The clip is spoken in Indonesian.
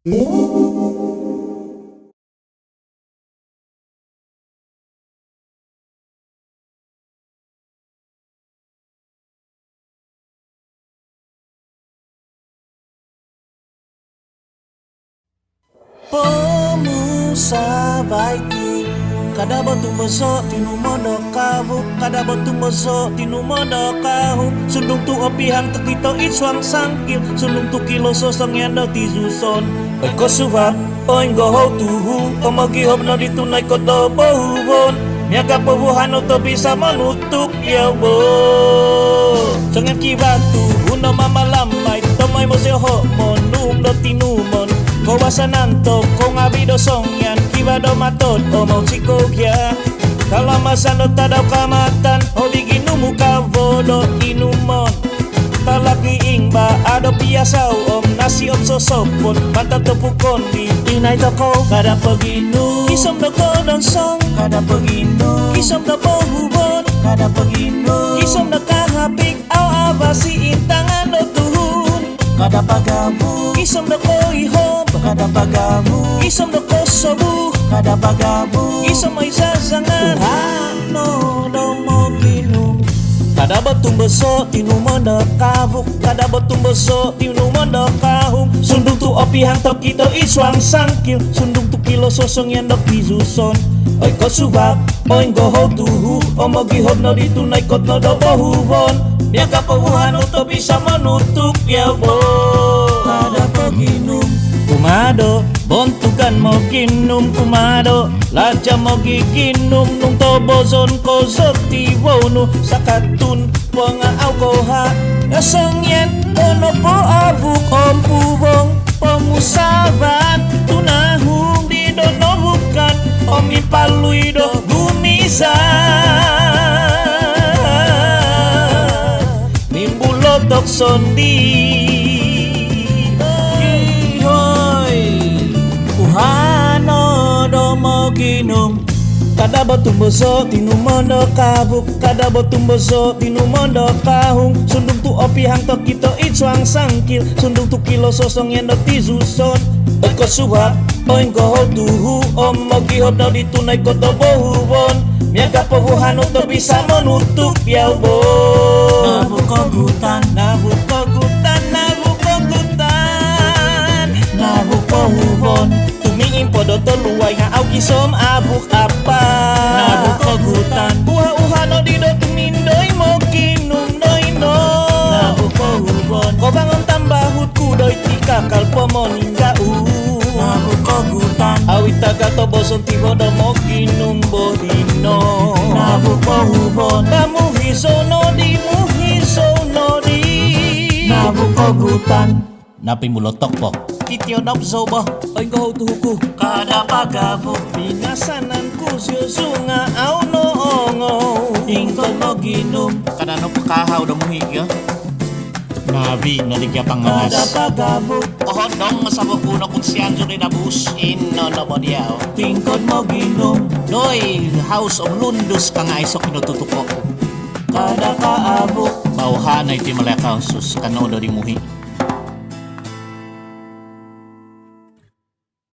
Pemusa baiki kada batung besok tinu mondo kavu kada batung besok tinu mondo kahu sundung tu opihang tekito iswang sangkil sundung tu kilo sosong yanda tizuson eko suha oing goho tuhu omagi hobno ditunai kodo bohubon niaga pebuhan to bisa menutup ya bo jangan kibatu uno mama lamai tomai mo seho monum do tinumon kawasan to kung abido songyan kibado matot o mau chiko kya kalau masano tadaw kamatan o biginu muka bodo inumon talaki ingba ado piasaw om nasi om sosopon mata tepukon di inay toko kada paginu kisom do kodong song kada paginu kisom do pohubon kada paginu kisom do kahapik aw abasi intangan do tuhun kada pagamu kisom do koihom kada pagamu kisom do kosobu kada pagamu kisom ay sazangan no do mo ginum kada batung beso tinu mondo kavuk kada batung beso tinu mondo kahum sundung tu opihang tok kito iswang sangkil sundung tu kilo sosong yang dok pizuson oi ko subak oi goho tuhu omogi hobno ditunai kotno do bohubon biaka pehuhan to bisa menutup ya bo kada paginum kumado bontukan mo kinum kumado laja mo giginum nung tobozon ko zoti wonu sakatun wanga aukoha nasangyan ono po avuk om pubong pemusaban tunahung di dono bukan om ipalui do gumisa nimbulotok sondi Hano do mo ginum kada batung beso tinu mondo kabuk kada batung beso tinu mondo kahung sundung tu opihang tok kito iswang sangkil sundung tu kilo sosong yang do tizuson eko suha oing goho tuhu om mogi hodno ditunai koto bohubon miaga pehuhan to bisa menutup ya bo nabu kogutan nabu kogutan nabu kogutan nabu kohubon podo toluway nga au kisom abuk apa nabuk kogutan uha no dido tumindoy mo kinum doy no nabuk kohubon ko bangon tambahut kudoy tika kalpo ningga nabuk kogutan awit taga to boson tibodo mo kinum bodino nabuk kohubon pamuhiso no di nabuk kogutan napi mulotok po kityo nop zobo oing goho tuhuku kada pagabu binasanan kusyo sunga au no ongo ingkod mo ginum kada no pakahaw do muhigya nabi no di kya pangalas kada pagabu ohon dong masabo kuno kung siyanjo ni nabus no mo diyaw tingkod mo ginum doy house of lundus ka nga iso kinututuko kada kaabuk bauhanay ti malakaw sus kano do di muhi